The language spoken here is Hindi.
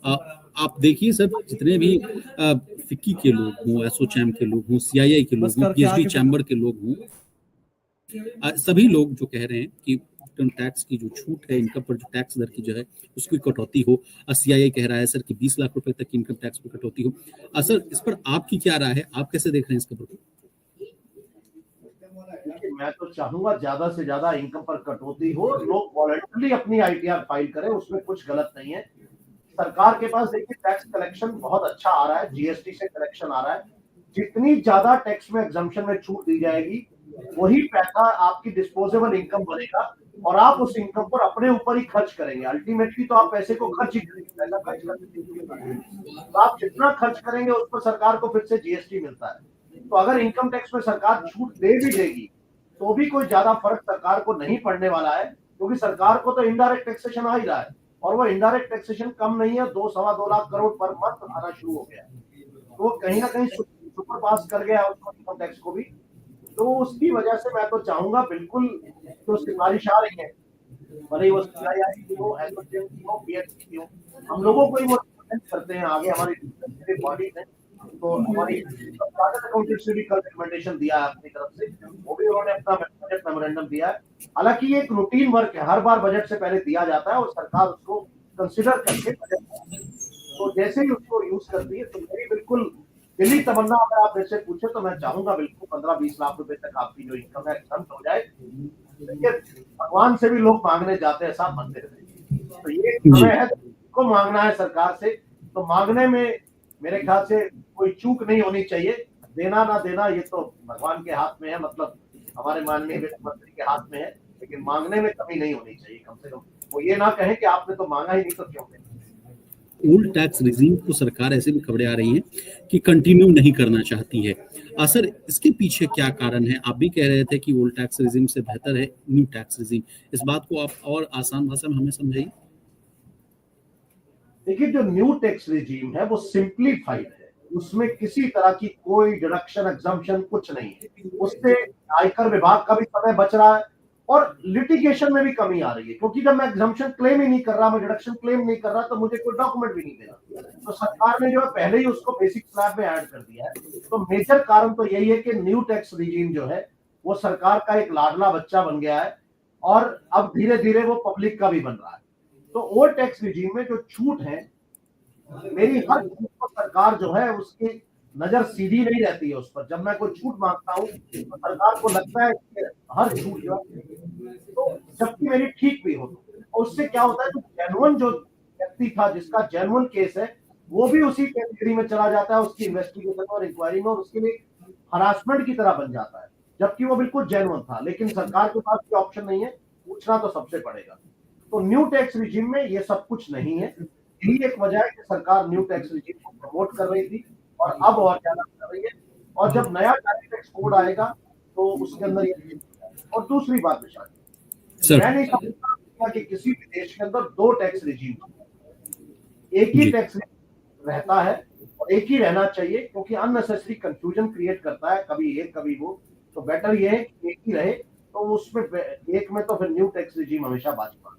आप देखिए सर, जितने भी फिक्की के लोग हों, एसोचैम के लोग हों, सीआईआई के लोग हों, पीएचडी चैम्बर के लोग हों, सभी लोग जो कह रहे हैं कि इनकम टैक्स की जो छूट है, इनकम पर जो टैक्स दर की जो है उसकी कटौती हो। सीआईआई कह रहा है सर कि 20 लाख रुपए तक की इनकम टैक्स पर कटौती हो। सर, इस पर आपकी क्या राय है, आप कैसे देख रहे हैं इस खबर को? मैं तो चाहूंगा ज्यादा से ज्यादा इनकम पर कटौती हो, लोग वॉलंटरली अपनी आईटीआर फाइल करें, उसमें कुछ गलत नहीं है। सरकार के पास देखिए टैक्स कलेक्शन बहुत अच्छा आ रहा है, जीएसटी से कलेक्शन आ रहा है। जितनी ज्यादा टैक्स में एग्जम्पशन में छूट दी जाएगी, वही पैसा आपकी डिस्पोजेबल इनकम बनेगा और आप उस इनकम पर अपने ऊपर ही खर्च करेंगे। अल्टीमेटली तो आप पैसे को खर्च ही करेंगे, पैसा खर्च करने, तो आप जितना खर्च करेंगे उस पर सरकार को फिर से जीएसटी मिलता है। तो अगर इनकम टैक्स में सरकार छूट दे भी देगी तो भी कोई ज्यादा फर्क सरकार को नहीं पड़ने वाला है, क्योंकि सरकार को तो इनडायरेक्ट टैक्सेशन आ ही रहा है और वो इनडायरेक्ट टैक्सेशन कम नहीं है, 2-2.25 लाख करोड़ पर मंथ आना शुरू हो गया। तो वो कहीं ना कहीं सुपर पास कर गया उसको, इनकम टैक्स को भी। तो उसकी वजह से मैं तो चाहूंगा बिल्कुल जो सिफारिश आ रही है, भले वो सीआईआई की हो, एसोचैम की हो, पीएचडी की हो, हम लोगों को ही वो रिप्रेजेंट करते हैं आगे, हमारी बॉडी है। तो हमारी चार्टर्ड अकाउंटेंट से भी कल रिकमेंडेशन दिया है अपनी तरफ से, वो भी उन्होंने अपना बजट मेमोरेंडम दिया है। हालांकि ये एक रूटीन वर्क है, हर बार बजट से पहले दिया जाता है और सरकार उसको कंसिडर करके बजट, तो जैसे ही उसको यूज करती है। तो मेरी बिल्कुल दिली तमन्ना अगर आप मेरे से पूछे तो मैं चाहूंगा बिल्कुल 15-20 लाख रुपए तक आपकी जो इनकम है एग्जम्प्ट हो जाए। देखिए भगवान से भी लोग मांगने जाते हैं साहब मंदिर में, तो ये समय है को मांगना है सरकार से। तो मांगने में मेरे ख्याल से कोई चूक नहीं होनी चाहिए। देना ना देना ये तो भगवान के हाथ में है, मतलब हमारे माननीय वित्त मंत्री के हाथ में है, लेकिन मांगने में कमी नहीं होनी चाहिए। कम से कम वो ये ना कहे कि आपने तो मांगा ही नहीं तो क्यों नहीं। ओल्ड टैक्स रिजीम को सरकार ऐसे भी खबरें आ रही हैं कि कंटिन्यू नहीं करना चाहती है। सर, इसके पीछे क्या कारण है? आप भी कह रहे थे कि ओल्ड टैक्स रिजीम से बेहतर है न्यू टैक्स रिजीम। इस बात को आप और आसान भाषा में हमें समझाइए। देखिए जो न्यू टैक्स रिजीम है वो सिंप्लीफाइड है, उसमें किसी तरह की कोई डिडक्शन एग्जम्पशन कुछ नहीं है। उससे आयकर विभाग का भी समय बच रहा है और लिटिगेशन में भी कमी आ रही है, क्योंकि जब मैं एग्जम्पशन क्लेम ही नहीं कर रहा, मैं डिडक्शन क्लेम नहीं कर रहा, तो मुझे कोई डॉक्यूमेंट भी नहीं देना। तो सरकार ने जो है पहले ही उसको बेसिक स्लैब में ऐड कर दिया है। तो मेजर कारण तो यही है कि न्यू टैक्स रिजीम जो है वो सरकार का एक लाडला बच्चा बन गया है और अब धीरे धीरे वो पब्लिक का भी बन रहा है। तो ओल्ड टैक्स रिजीम में जो छूट है, मेरी हर छूट पर सरकार जो है उसकी नजर सीधी नहीं रहती है उस पर। जब मैं कोई छूट मांगता हूँ तो सरकार को लगता है कि हर छूट जो है, तो जबकि मेरी ठीक भी हो, तो उससे क्या होता है, तो जेन्युइन जो व्यक्ति था जिसका जेन्युइन केस है वो भी उसी कैटेगरी में चला जाता है, उसकी इन्वेस्टिगेशन और इंक्वायरी में, और उसके लिए हरासमेंट की तरह बन जाता है, जबकि वो बिल्कुल जेन्युइन था। लेकिन सरकार के पास कोई ऑप्शन नहीं है, पूछना तो सबसे पड़ेगा। तो न्यू टैक्स रिजीम में ये सब कुछ नहीं है। यही एक वजह है कि सरकार न्यू टैक्स रिजीम को प्रमोट कर रही थी और अब और ज्यादा कर रही है। और जब नया टैक्स कोड आएगा तो उसके अंदर ये। और दूसरी बात विशाल, मैं नहीं समझता कि किसी भी देश के अंदर दो टैक्स रिजीम, एक ही टैक्स रहता है और एक ही रहना चाहिए, क्योंकि अननेसेसरी कंफ्यूजन क्रिएट करता है, कभी एक कभी वो। तो बेटर ये है कि एक ही रहे, तो उसमें एक में तो फिर न्यू टैक्स रिजीम हमेशा भाजपा।